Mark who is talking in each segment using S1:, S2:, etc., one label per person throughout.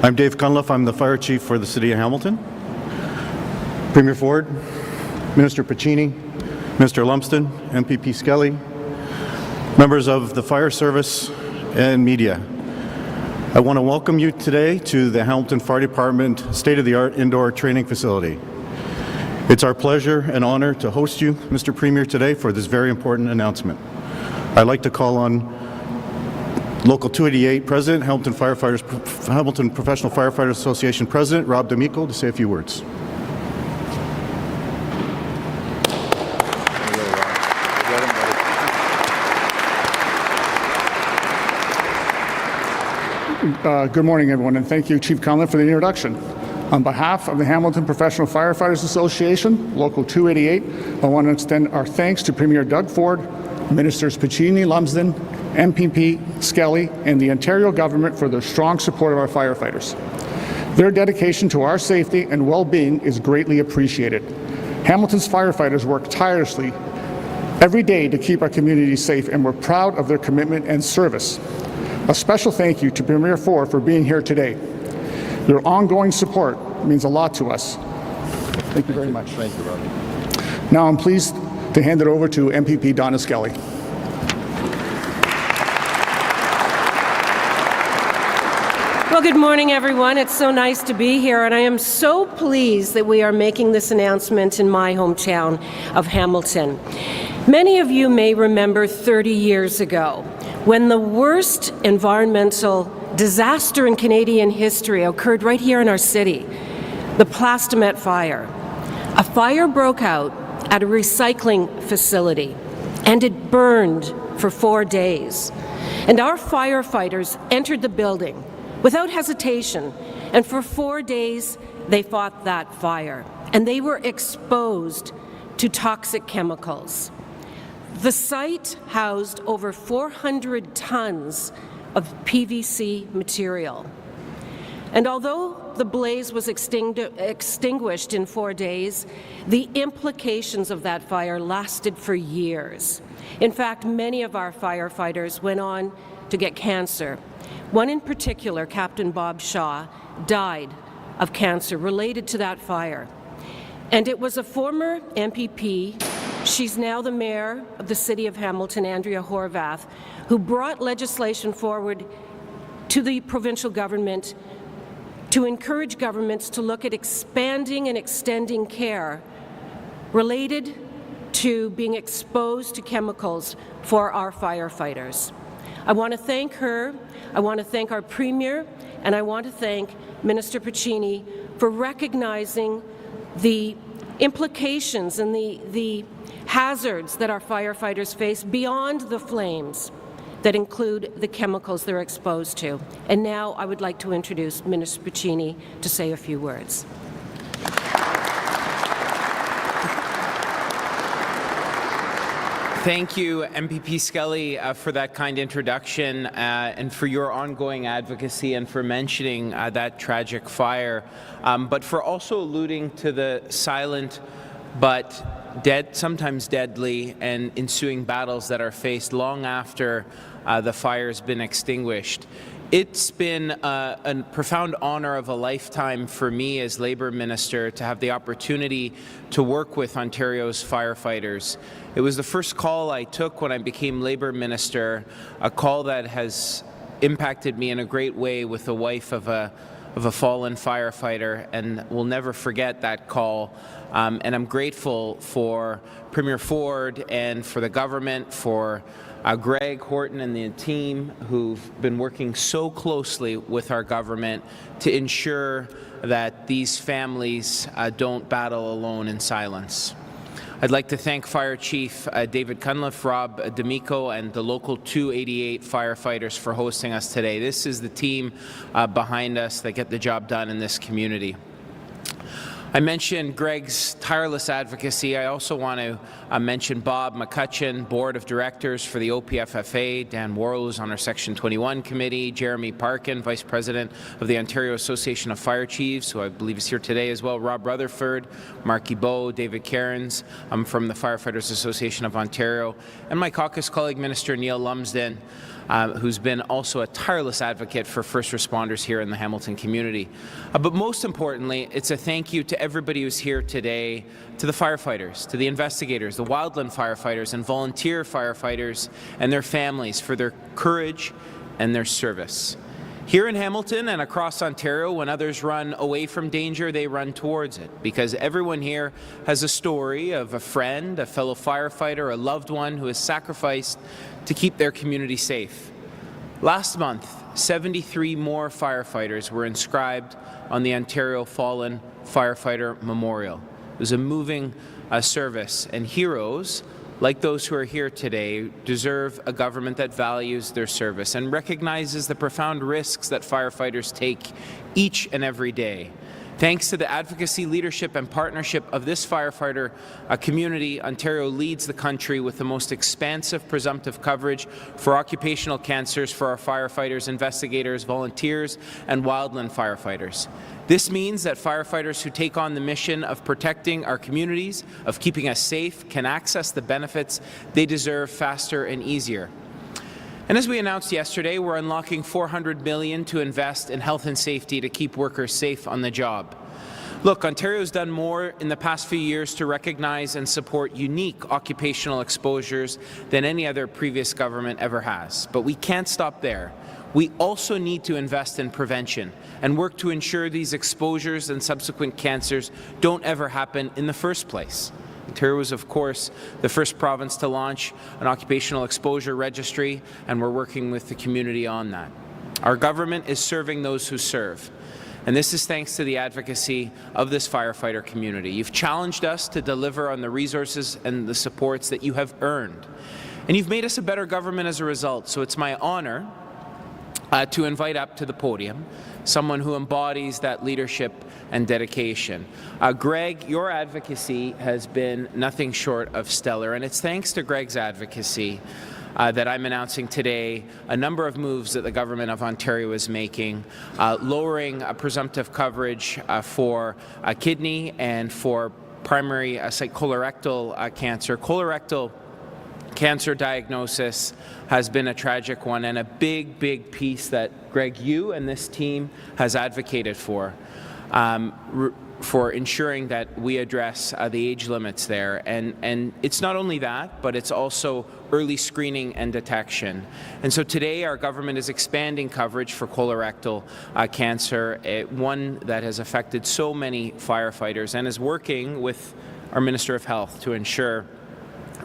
S1: I'm Dave Cunliffe. I'm the Fire Chief for the City of Hamilton. Premier Ford, Minister Piccini, Mr. Lumsden, MPP Skelly, members of the Fire Service and media. I want to welcome you today to the Hamilton Fire Department state-of-the-art indoor training facility. It's our pleasure and honor to host you, Mr. Premier, today for this very important announcement. I'd like to call on Local 288 President, Hamilton Professional Firefighters Association President, Rob D'Amico, to say a few words.
S2: Good morning, everyone, and thank you, Chief Cunliffe, for the introduction. On behalf of the Hamilton Professional Firefighters Association, Local 288, I want to extend our thanks to Premier Doug Ford, Ministers Piccini, Lumsden, MPP Skelly, and the Ontario government for their strong support of our firefighters. Their dedication to our safety and well-being is greatly appreciated. Hamilton's firefighters work tirelessly every day to keep our communities safe, and we're proud of their commitment and service. A special thank you to Premier Ford for being here today. Your ongoing support means a lot to us. Thank you very much.
S1: Thank you, Rob.
S2: Now I'm pleased to hand it over to MPP Donna Skelly.
S3: Well, good morning, everyone. It's so nice to be here, and I am so pleased that we are making this announcement in my hometown of Hamilton. Many of you may remember 30 years ago when the worst environmental disaster in Canadian history occurred right here in our city, the Plastomet fire. A fire broke out at a recycling facility, and it burned for 4 days. And our firefighters entered the building without hesitation, and for 4 days they fought that fire, and they were exposed to toxic chemicals. The site housed over 400 tons of PVC material. And although the blaze was extinguished in 4 days, the implications of that fire lasted for years. In fact, many of our firefighters went on to get cancer. One in particular, Captain Bob Shaw, died of cancer related to that fire. And it was a former MPP, she's now the mayor of the City of Hamilton, Andrea Horvath, who brought legislation forward to the provincial government to encourage governments to look at expanding and extending care related to being exposed to chemicals for our firefighters. I want to thank her, I want to thank our Premier, and I want to thank Minister Piccini for recognizing the implications and the hazards that our firefighters face beyond the flames that include the chemicals they're exposed to. And now I would like to introduce Minister Piccini to say a few words.
S4: Thank you, MPP Skelly, for that kind introduction and for your ongoing advocacy and for mentioning that tragic fire, but for also alluding to the silent but sometimes deadly and ensuing battles that are faced long after the fire's been extinguished. It's been a profound honor of a lifetime for me as Labour Minister to have the opportunity to work with Ontario's firefighters. It was the first call I took when I became Labour Minister, a call that has impacted me in a great way with the wife of a fallen firefighter, and we'll never forget that call. And I'm grateful for Premier Ford and for the government, for Greg Horton and the team who've been working so closely with our government to ensure that these families don't battle alone in silence. I'd like to thank Fire Chief David Cunliffe, Rob D'Amico, and the Local 288 firefighters for hosting us today. This is the team behind us that get the job done in this community. I mentioned Greg's tireless advocacy. I also want to mention Bob McCutcheon, Board of Directors for the OPFFA, Dan Worrell, who's on our Section 21 Committee, Jeremy Parkin, Vice President of the Ontario Association of Fire Chiefs, who I believe is here today as well, Rob Rutherford, Mark Guibault, David Cairns. I'm from the Firefighters Association of Ontario, and my caucus colleague, Minister Neil Lumsden. who's been also a tireless advocate for first responders here in the Hamilton community. But most importantly, it's a thank you to everybody who's here today, to the firefighters, to the investigators, the wildland firefighters and volunteer firefighters and their families for their courage and their service. Here in Hamilton and across Ontario, when others run away from danger, they run towards it, because everyone here has a story of a friend, a fellow firefighter, a loved one who has sacrificed to keep their community safe. Last month, 73 more firefighters were inscribed on the Ontario Fallen Firefighter Memorial. It was a moving service, and heroes like those who are here today deserve a government that values their service and recognizes the profound risks that firefighters take each and every day. Thanks to the advocacy, leadership and partnership of this firefighter community, Ontario leads the country with the most expansive presumptive coverage for occupational cancers for our firefighters, investigators, volunteers and wildland firefighters. This means that firefighters who take on the mission of protecting our communities, of keeping us safe, can access the benefits they deserve faster and easier. And as we announced yesterday, we're unlocking $400 million to invest in health and safety to keep workers safe on the job. Look, Ontario's done more in the past few years to recognize and support unique occupational exposures than any other previous government ever has. But we can't stop there. We also need to invest in prevention and work to ensure these exposures and subsequent cancers don't ever happen in the first place. Ontario was, of course, the first province to launch an occupational exposure registry, and we're working with the community on that. Our government is serving those who serve, and this is thanks to the advocacy of this firefighter community. You've challenged us to deliver on the resources and the supports that you have earned, and you've made us a better government as a result, so it's my honour to invite up to the podium someone who embodies that leadership and dedication. Greg, your advocacy has been nothing short of stellar, and it's thanks to Greg's advocacy that I'm announcing today a number of moves that the Government of Ontario is making, lowering presumptive coverage for kidney and for primary colorectal cancer. Colorectal cancer diagnosis has been a tragic one and a big piece that Greg, you and this team has advocated for ensuring that we address the age limits there. And it's not only that, but it's also early screening and detection. And so today our government is expanding coverage for colorectal cancer, one that has affected so many firefighters, and is working with our Minister of Health to ensure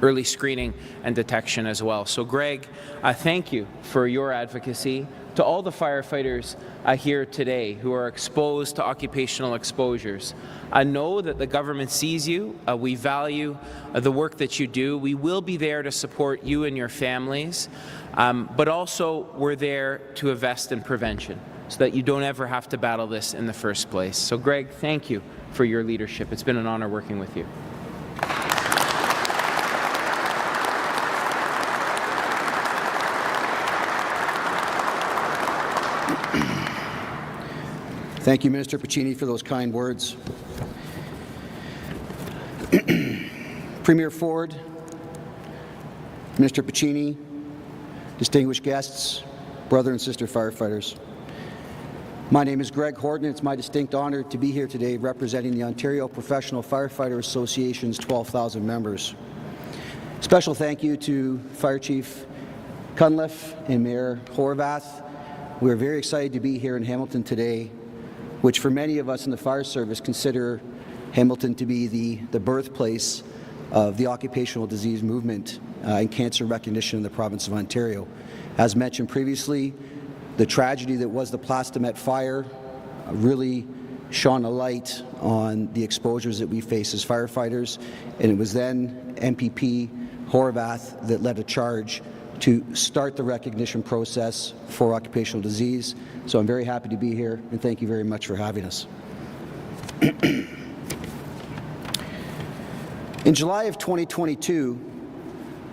S4: early screening and detection as well. So Greg, thank you for your advocacy. To all the firefighters here today who are exposed to occupational exposures, I know that the government sees you. We value the work that you do. We will be there to support you and your families, but also we're there to invest in prevention so that you don't ever have to battle this in the first place. So Greg, thank you for your leadership. It's been an honor working with you.
S5: Thank you, Minister Piccini, for those kind words. Premier Ford, Minister Piccini, distinguished guests, brother and sister firefighters. My name is Greg Horton, and it's my distinct honour to be here today representing the Ontario Professional Firefighter Association's 12,000 members. Special thank you to Fire Chief Cunliffe and Mayor Horvath. We are very excited to be here in Hamilton today, which for many of us in the fire service consider Hamilton to be the birthplace of the occupational disease movement and cancer recognition in the province of Ontario. As mentioned previously, the tragedy that was the Plastomet fire really shone a light on the exposures that we face as firefighters, and it was then MPP Horvath that led a charge to start the recognition process for occupational disease. So I'm very happy to be here, and thank you very much for having us. In July of 2022,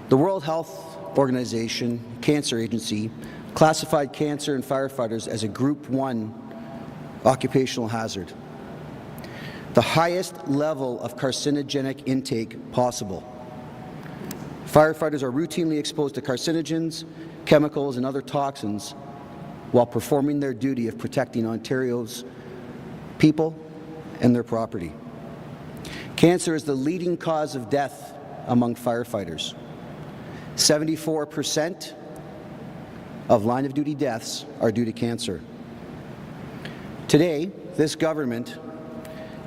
S5: the World Health Organization Cancer Agency classified cancer in firefighters as a Group 1 occupational hazard, the highest level of carcinogenic intake possible. Firefighters are routinely exposed to carcinogens chemicals, and other toxins while performing their duty of protecting Ontario's people and their property. Cancer is the leading cause of death among firefighters. 74% of line-of-duty deaths are due to cancer. Today, this government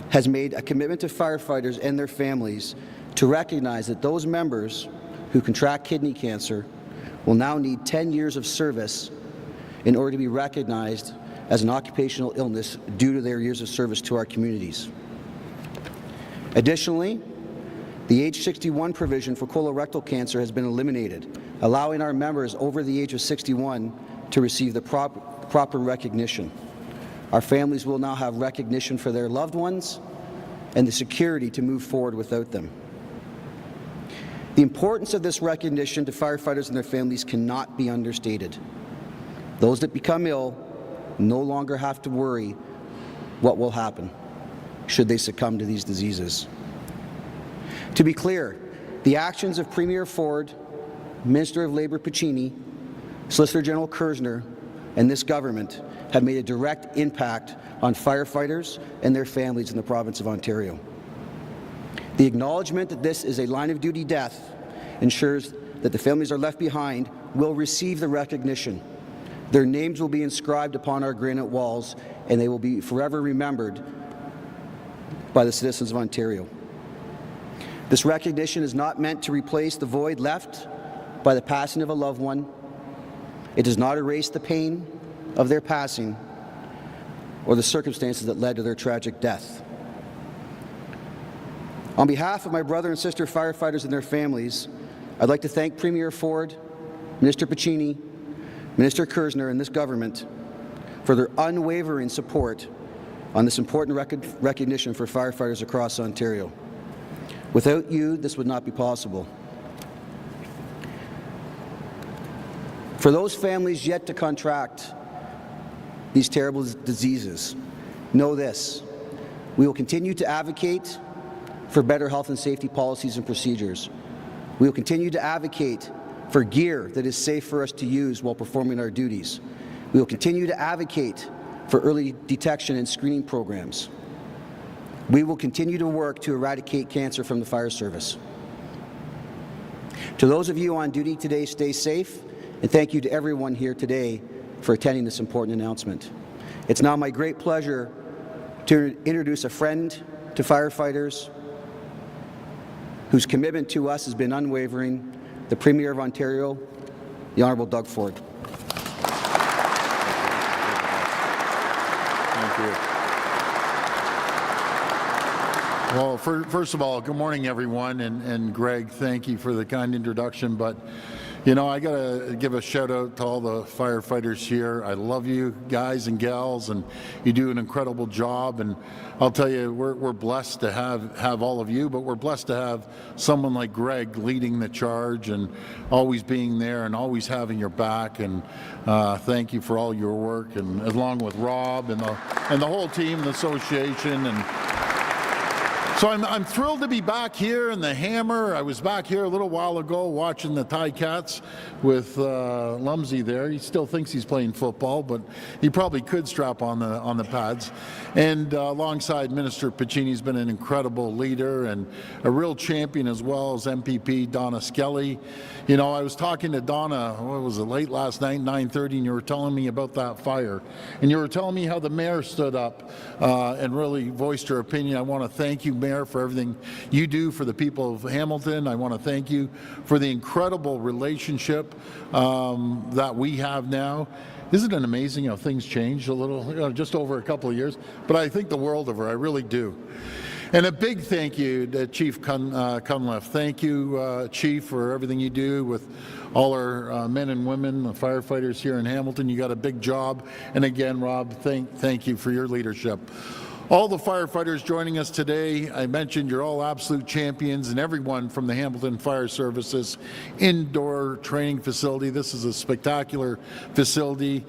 S5: has made a commitment to firefighters and their families to recognize that those members who contract kidney cancer will now need 10 years of service in order to be recognized as an occupational illness due to their years of service to our communities. Additionally, the age 61 provision for colorectal cancer has been eliminated, allowing our members over the age of 61 to receive the proper recognition. Our families will now have recognition for their loved ones and the security to move forward without them. The importance of this recognition to firefighters and their families cannot be understated. Those that become ill no longer have to worry what will happen should they succumb to these diseases. To be clear, the actions of Premier Ford, Minister of Labour Piccini, Solicitor General Kersner, and this government have made a direct impact on firefighters and their families in the province of Ontario. The acknowledgement that this is a line-of-duty death ensures that the families are left behind will receive the recognition. Their names will be inscribed upon our granite walls, and they will be forever remembered by the citizens of Ontario. This recognition is not meant to replace the void left by the passing of a loved one. It does not erase the pain of their passing or the circumstances that led to their tragic death. On behalf of my brother and sister firefighters and their families, I'd like to thank Premier Ford, Minister Piccini, Minister Kersner, and this government for their unwavering support on this important recognition for firefighters across Ontario. Without you, this would not be possible. For those families yet to contract these terrible diseases, know this: we will continue to advocate for better health and safety policies and procedures. We will continue to advocate for gear that is safe for us to use while performing our duties. We will continue to advocate for early detection and screening programs. We will continue to work to eradicate cancer from the fire service. To those of you on duty today, stay safe, and thank you to everyone here today for attending this important announcement. It's now my great pleasure to introduce a friend to firefighters whose commitment to us has been unwavering, the Premier of Ontario, the Honourable Doug Ford.
S6: Thank you. Well, first of all, good morning, everyone, and Greg, thank you for the kind introduction. But, you know, I got to give a shout out to all the firefighters here. I love you guys and gals, and you do an incredible job. And I'll tell you, we're blessed to have all of you, but we're blessed to have someone like Greg leading the charge and always being there and always having your back. And thank you for all your work, and along with Rob and the whole team, the association. And so I'm thrilled to be back here in the Hammer. I was back here a little while ago watching the Ticats with Lumsey there. He still thinks he's playing football, but he probably could strap on the pads. And alongside Minister Piccini's been an incredible leader and a real champion, as well as MPP Donna Skelly. You know, I was talking to Donna, what was it, late last night, 9:30, and you were telling me about that fire. And you were telling me how the mayor stood up and really voiced her opinion. I want to thank you, Mayor, for everything you do for the people of Hamilton. I want to thank you for the incredible relationship that we have now. Isn't it amazing how things changed a little, just over a couple of years? But I think the world of her, I really do. And a big thank you to Chief Cunliffe. Thank you, Chief, for everything you do with all our men and women, the firefighters here in Hamilton. You got a big job. And again, Rob, thank you for your leadership. All the firefighters joining us today, I mentioned you're all absolute champions, and everyone from the Hamilton Fire Services indoor training facility. This is a spectacular facility.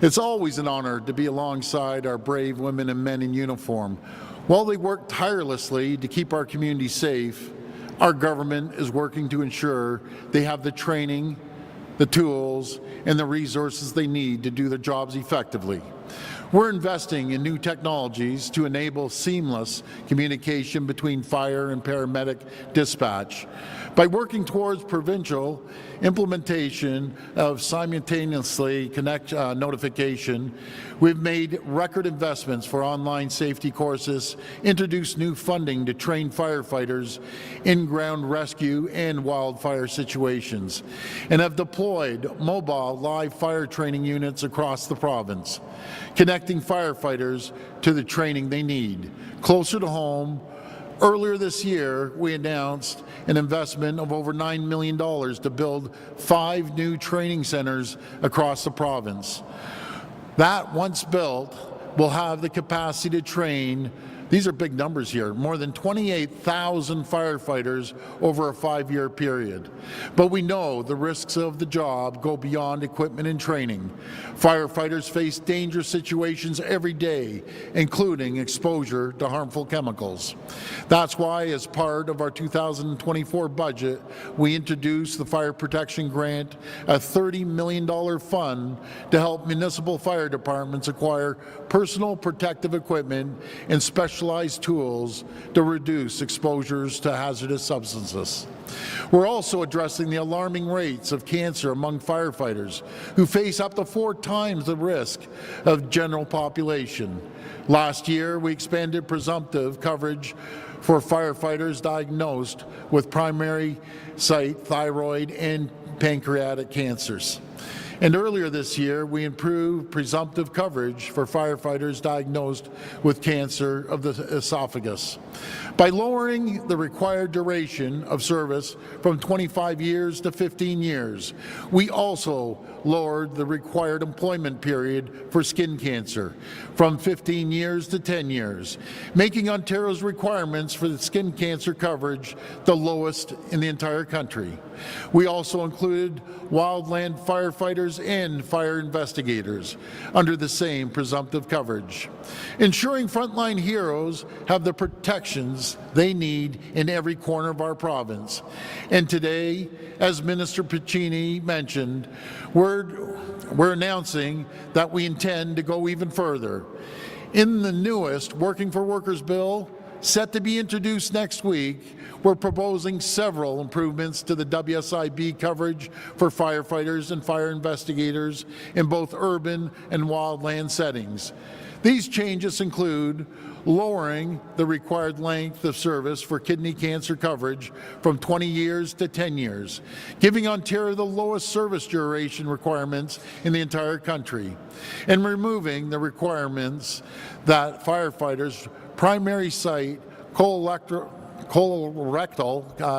S6: It's always an honor to be alongside our brave women and men in uniform. While they work tirelessly to keep our community safe, our government is working to ensure they have the training, the tools, and the resources they need to do their jobs effectively. We're investing in new technologies to enable seamless communication between fire and paramedic dispatch. By working towards provincial implementation of simultaneously notification, we've made record investments for online safety courses, introduced new funding to train firefighters in ground rescue and wildfire situations, and have deployed mobile live fire training units across the province, connecting firefighters to the training they need. Closer to home, earlier this year, we announced an investment of over $9 million to build 5 new training centers across the province. That, once built, will have the capacity to train, these are big numbers here, more than 28,000 firefighters over a 5-year period. But we know the risks of the job go beyond equipment and training. Firefighters face dangerous situations every day, including exposure to harmful chemicals. That's why, as part of our 2024 budget, we introduced the Fire Protection Grant, a $30 million fund to help municipal fire departments acquire personal protective equipment and specialized tools to reduce exposures to hazardous substances. We're also addressing the alarming rates of cancer among firefighters, who face up to 4 times the risk of general population. Last year, we expanded presumptive coverage for firefighters diagnosed with primary site thyroid and pancreatic cancers. And earlier this year, we improved presumptive coverage for firefighters diagnosed with cancer of the esophagus. By lowering the required duration of service from 25 years to 15 years, we also lowered the required employment period for skin cancer from 15 years to 10 years, making Ontario's requirements for the skin cancer coverage the lowest in the entire country. We also included wildland firefighters and fire investigators under the same presumptive coverage, ensuring frontline heroes have the protections they need in every corner of our province. And today, as Minister Piccini mentioned, we're announcing that we intend to go even further. In the newest Working for Workers bill, set to be introduced next week, we're proposing several improvements to the WSIB coverage for firefighters and fire investigators in both urban and wildland settings. These changes include lowering the required length of service for kidney cancer coverage from 20 years to 10 years, giving Ontario the lowest service duration requirements in the entire country, and removing the requirements that firefighters' primary site colorectal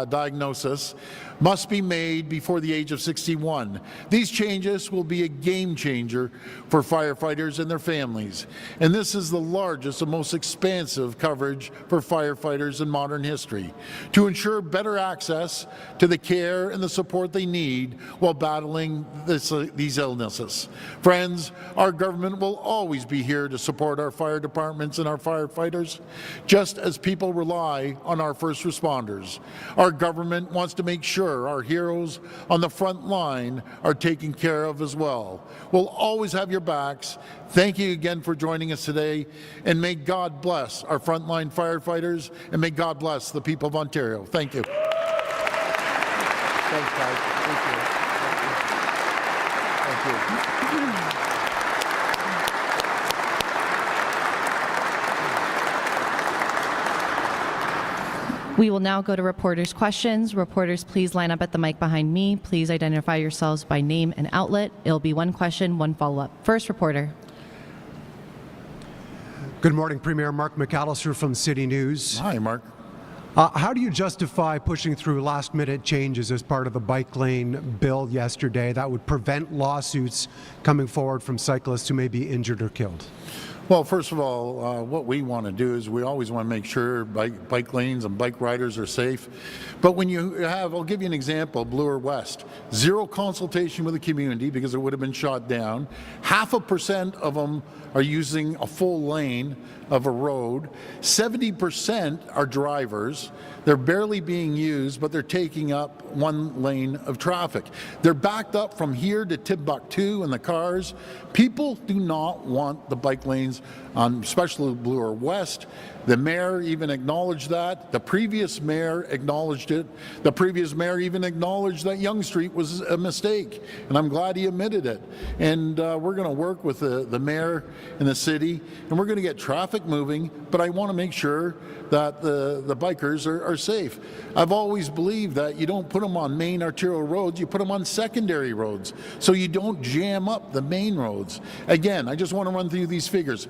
S6: diagnosis must be made before the age of 61. These changes will be a game changer for firefighters and their families, and this is the largest and most expansive coverage for firefighters in modern history to ensure better access to the care and the support they need while battling these illnesses. Friends, our government will always be here to support our fire departments and our firefighters, just as people rely on our first responders. Our government wants to make sure our heroes on the front line are taken care of as well. We'll always have your backs. Thank you again for joining us today, and may God bless our frontline firefighters, and may God bless the people of Ontario. Thank you.
S5: Thanks, guys. Thank you. Thank you.
S7: We will now go to reporters' questions. Reporters, please line up at the mic behind me. Please identify yourselves by name and outlet. It'll be 1 question, 1 follow-up. First reporter.
S8: Good morning, Premier. Mark McAllister from City News.
S6: Hi, Mark.
S8: How do you justify pushing through last-minute changes as part of the bike lane bill yesterday that would prevent lawsuits coming forward from cyclists who may be injured or killed?
S6: Well, first of all, what we want to do is we always want to make sure bike lanes and bike riders are safe. But when you have, I'll give you an example, Bloor West, zero consultation with the community because it would have been shot down. 0.5% of them are using a full lane of a road. 70% are drivers. They're barely being used, but they're taking up one lane of traffic. They're backed up from here to Timbuktu in the cars. People do not want the bike lanes on especially Bloor West. The mayor even acknowledged that. The previous mayor acknowledged it. The previous mayor even acknowledged that Yonge Street was a mistake, and I'm glad he admitted it. And we're going to work with the mayor and the city, and we're going to get traffic moving, but I want to make sure that the bikers are safe. I've always believed that you don't put them on main arterial roads, you put them on secondary roads, so you don't jam up the main roads. Again, I just want to run through these figures.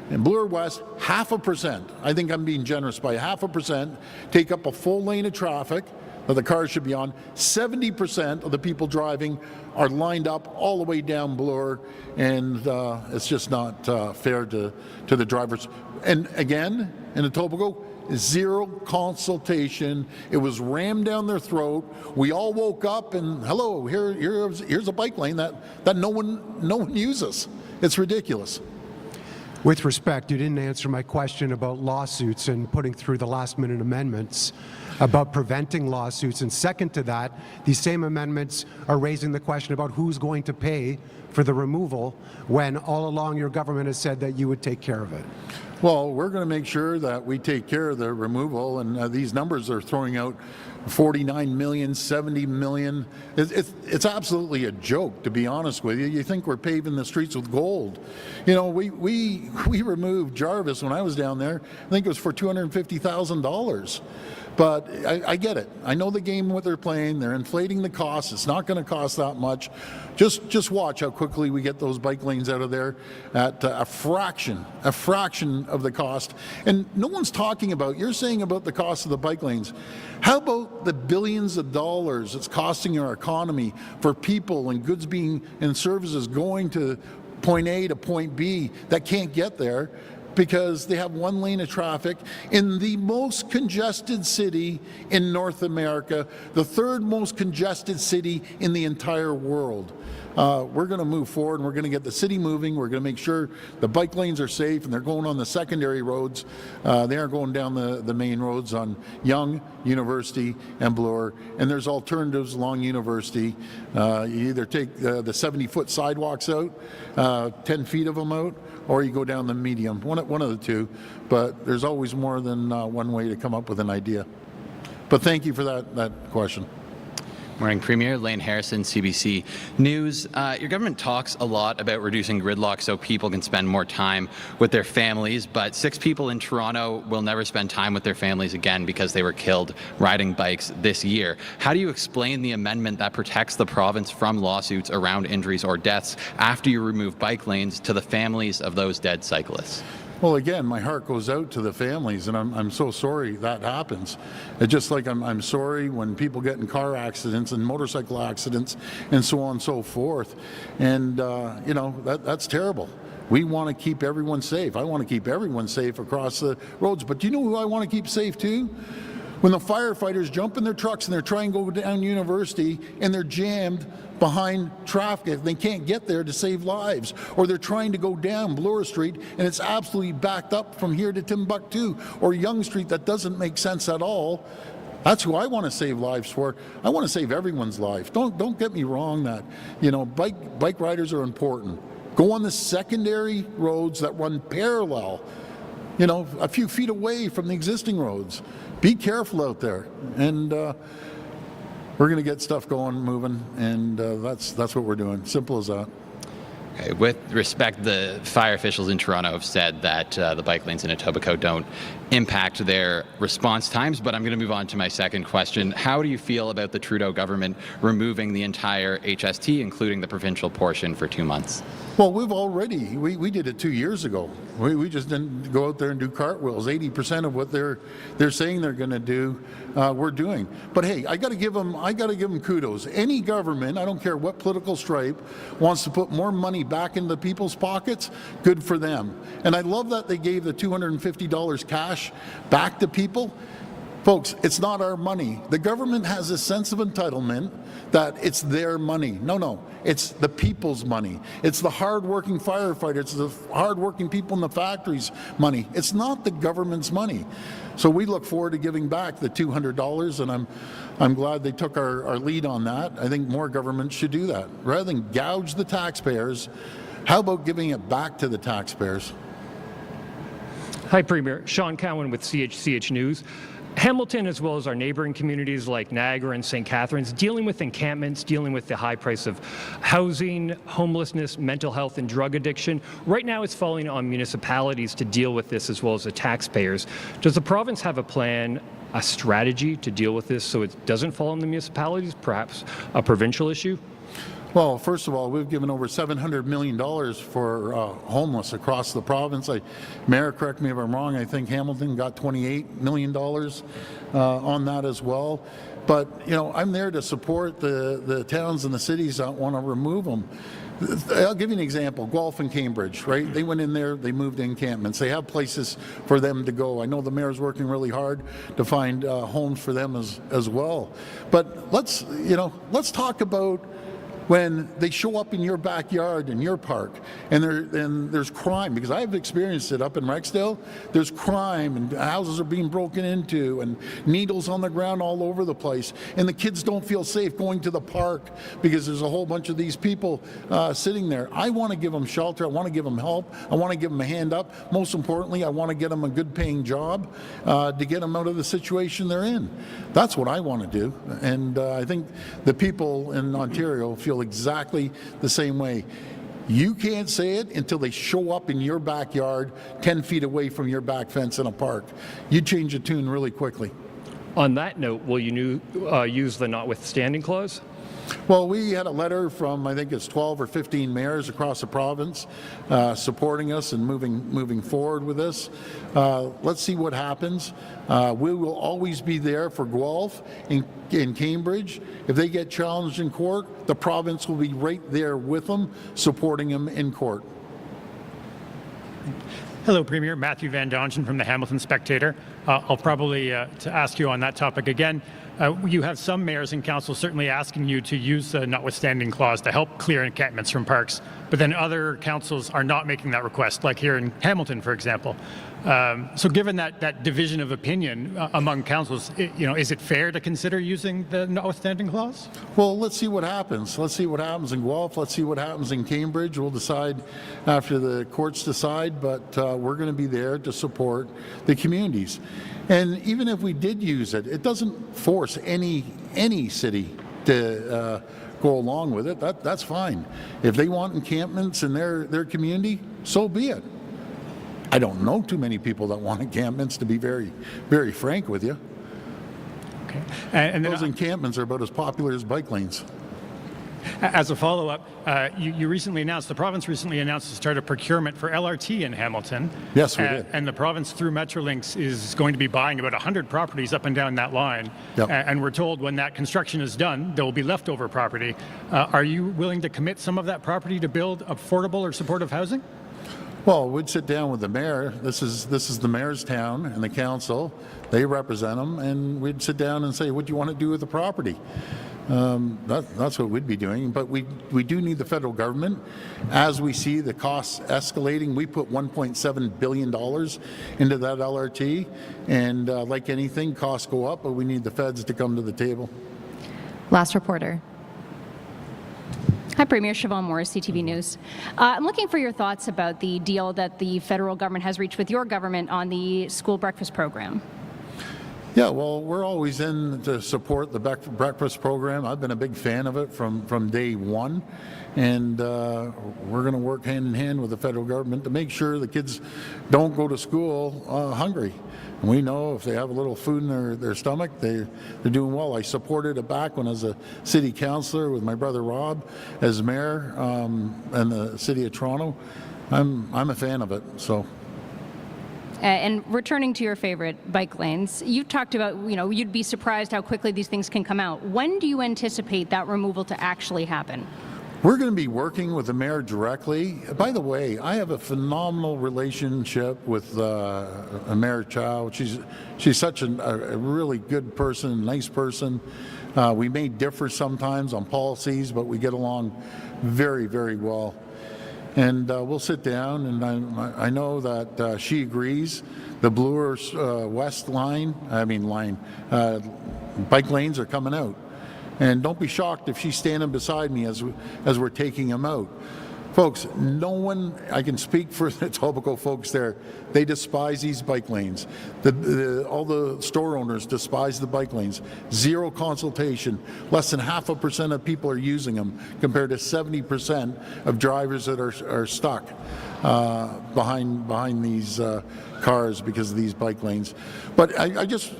S6: In Bloor West, 0.5%, I think I'm being generous by 0.5%, take up a full lane of traffic that the cars should be on. 70% of the people driving are lined up all the way down Bloor, and it's just not fair to the drivers. And again, in Etobicoke, zero consultation. It was rammed down their throat. We all woke up and hello, here's a bike lane that no one uses. It's ridiculous.
S8: With respect, you didn't answer my question about lawsuits and putting through the last-minute amendments about preventing lawsuits. And second to that, these same amendments are raising the question about who's going to pay for the removal when all along your government has said that you would take care of it.
S6: Well, we're going to make sure that we take care of the removal, and these numbers are throwing out 49 million, 70 million. It's absolutely a joke, to be honest with you. You think we're paving the streets with gold. You know, we removed Jarvis when I was down there. I think it was for $250,000. But I get it. I know the game, what they're playing. They're inflating the costs. It's not going to cost that much. Just watch how quickly we get those bike lanes out of there at a fraction of the cost. And no one's talking about, you're saying about the cost of the bike lanes. How about the billions of dollars it's costing our economy for people and goods and services going to point A to point B that can't get there because they have one lane of traffic in the most congested city in North America, the third most congested city in the entire world. We're going to move forward, and we're going to get the city moving. We're going to make sure the bike lanes are safe, and they're going on the secondary roads. They aren't going down the main roads on Yonge, University, and Bloor. And there's alternatives along University. You either take the 70-foot sidewalks out, 10 feet of them out, or you go down the medium, one of the two. But there's always more than one way to come up with an idea. But thank you for that question.
S9: Morning, Premier. Lane Harrison, CBC News. Your government talks a lot about reducing gridlock so people can spend more time with their families, but 6 people in Toronto will never spend time with their families again because they were killed riding bikes this year. How do you explain the amendment that protects the province from lawsuits around injuries or deaths after you remove bike lanes to the families of those dead cyclists?
S6: Well, again, my heart goes out to the families, and I'm so sorry that happens. It's just like I'm sorry when people get in car accidents and motorcycle accidents and so on and so forth. And, you know, that's terrible. We want to keep everyone safe. I want to keep everyone safe across the roads. But do you know who I want to keep safe too? When the firefighters jump in their trucks and they're trying to go down University and they're jammed behind traffic, they can't get there to save lives, or they're trying to go down Bloor Street and it's absolutely backed up from here to Timbuktu, or Yonge Street that doesn't make sense at all. That's who I want to save lives for. I want to save everyone's life. Don't get me wrong that, you know, bike riders are important. Go on the secondary roads that run parallel, you know, a few feet away from the existing roads. Be careful out there, and we're going to get stuff going, moving, and that's what we're doing. Simple as that.
S9: Okay. With respect, the fire officials in Toronto have said that the bike lanes in Etobicoke don't impact their response times, but I'm going to move on to my second question. How do you feel about the Trudeau government removing the entire HST, including the provincial portion, for 2 months?
S6: Well, we did it 2 years ago. We just didn't go out there and do cartwheels. 80% of what they're saying they're going to do, we're doing. But hey, I got to give them kudos. Any government, I don't care what political stripe, wants to put more money back into people's pockets, good for them. And I love that they gave the $250 cash back to people. Folks, it's not our money. The government has a sense of entitlement that it's their money. No, it's the people's money. It's the hard-working firefighters, it's the hard-working people in the factories' money. It's not the government's money. So we look forward to giving back the $200, and I'm glad they took our lead on that. I think more governments should do that. Rather than gouge the taxpayers, how about giving it back to the taxpayers?
S10: Hi, Premier. Sean Cowan with CHCH News. Hamilton, as well as our neighboring communities like Niagara and St. Catharines, dealing with encampments, dealing with the high price of housing, homelessness, mental health, and drug addiction. Right now, it's falling on municipalities to deal with this as well as the taxpayers. Does the province have a plan, a strategy to deal with this so it doesn't fall on the municipalities, perhaps a provincial issue?
S6: Well, first of all, we've given over $700 million for homeless across the province. Mayor, correct me if I'm wrong, I think Hamilton got $28 million on that as well. But, you know, I'm there to support the towns and the cities that want to remove them. I'll give you an example. Guelph and Cambridge, right? They went in there, they moved encampments. They have places for them to go. I know the mayor's working really hard to find homes for them as well. But let's talk about when they show up in your backyard, in your park, and there's crime, because I've experienced it up in Rexdale. There's crime, and houses are being broken into, and needles on the ground all over the place, and the kids don't feel safe going to the park because there's a whole bunch of these people sitting there. I want to give them shelter. I want to give them help. I want to give them a hand up. Most importantly, I want to get them a good paying job to get them out of the situation they're in. That's what I want to do, and I think the people in Ontario feel exactly the same way. You can't say it until they show up in your backyard 10 feet away from your back fence in a park. You change the tune really quickly.
S10: On that note, will you use the notwithstanding clause?
S6: Well, we had a letter from, I think it's 12 or 15 mayors across the province supporting us and moving forward with this. Let's see what happens. We will always be there for Guelph in Cambridge. If they get challenged in court, the province will be right there with them, supporting them in court.
S11: Hello, Premier. Matthew Van Dongen from the Hamilton Spectator. I'll probably to ask you on that topic again. You have some mayors and councils certainly asking you to use the notwithstanding clause to help clear encampments from parks, but then other councils are not making that request, like here in Hamilton, for example. So given that division of opinion among councils, is it fair to consider using the notwithstanding clause?
S6: Well, let's see what happens. Let's see what happens in Guelph. Let's see what happens in Cambridge. We'll decide after the courts decide, but we're going to be there to support the communities. And even if we did use it, it doesn't force any city to go along with it. That's fine. If they want encampments in their community, so be it. I don't know too many people that want encampments, to be very, very frank with you.
S11: Okay. And then,
S6: those encampments are about as popular as bike lanes.
S11: As a follow-up, the province recently announced the start of procurement for LRT in Hamilton.
S6: Yes, we did.
S11: And the province, through Metrolinx, is going to be buying about 100 properties up and down that line.
S6: Yep.
S11: And we're told when that construction is done, there will be leftover property. Are you willing to commit some of that property to build affordable or supportive housing?
S6: Well, we'd sit down with the mayor. This is the mayor's town and the council. They represent them, and we'd sit down and say, what do you want to do with the property? That's what we'd be doing. But we do need the federal government. As we see the costs escalating, we put $1.7 billion into that LRT. And like anything, costs go up, but we need the feds to come to the table.
S7: Last reporter.
S12: Hi, Premier. Siobhan Morris, CTV News. I'm looking for your thoughts about the deal that the federal government has reached with your government on the school breakfast program.
S6: Yeah, well, we're always in to support the breakfast program. I've been a big fan of it from day one. And we're going to work hand in hand with the federal government to make sure the kids don't go to school hungry. And we know if they have a little food in their stomach, they're doing well. I supported it back when I was a city councillor with my brother Rob as mayor in the city of Toronto. I'm a fan of it. So.
S12: And returning to your favorite bike lanes, you talked about, you'd be surprised how quickly these things can come out. When do you anticipate that removal to actually happen?
S6: We're going to be working with the mayor directly. By the way, I have a phenomenal relationship with Mayor Chow. She's such a really good person, nice person. We may differ sometimes on policies, but we get along very, very well. And we'll sit down, and I know that she agrees. The Bloor West bike lanes are coming out. And don't be shocked if she's standing beside me as we're taking them out. Folks, no one, I can speak for the Etobicoke folks there, they despise these bike lanes. All the store owners despise the bike lanes. Zero consultation. Less than 0.5% of people are using them compared to 70% of drivers that are stuck behind these cars because of these bike lanes. But I just...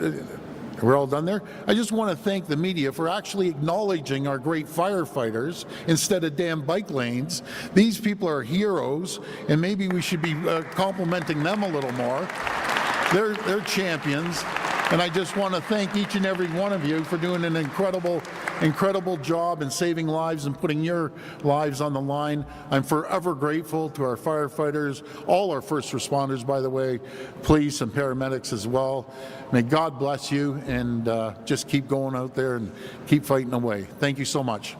S6: We're all done there? I just want to thank the media for actually acknowledging our great firefighters instead of damn bike lanes. These people are heroes, and maybe we should be complimenting them a little more. They're champions, and I just want to thank each and every one of you for doing an incredible job in saving lives and putting your lives on the line. I'm forever grateful to our firefighters, all our first responders, by the way, police and paramedics as well. May God bless you, and just keep going out there and keep fighting away. Thank you so much.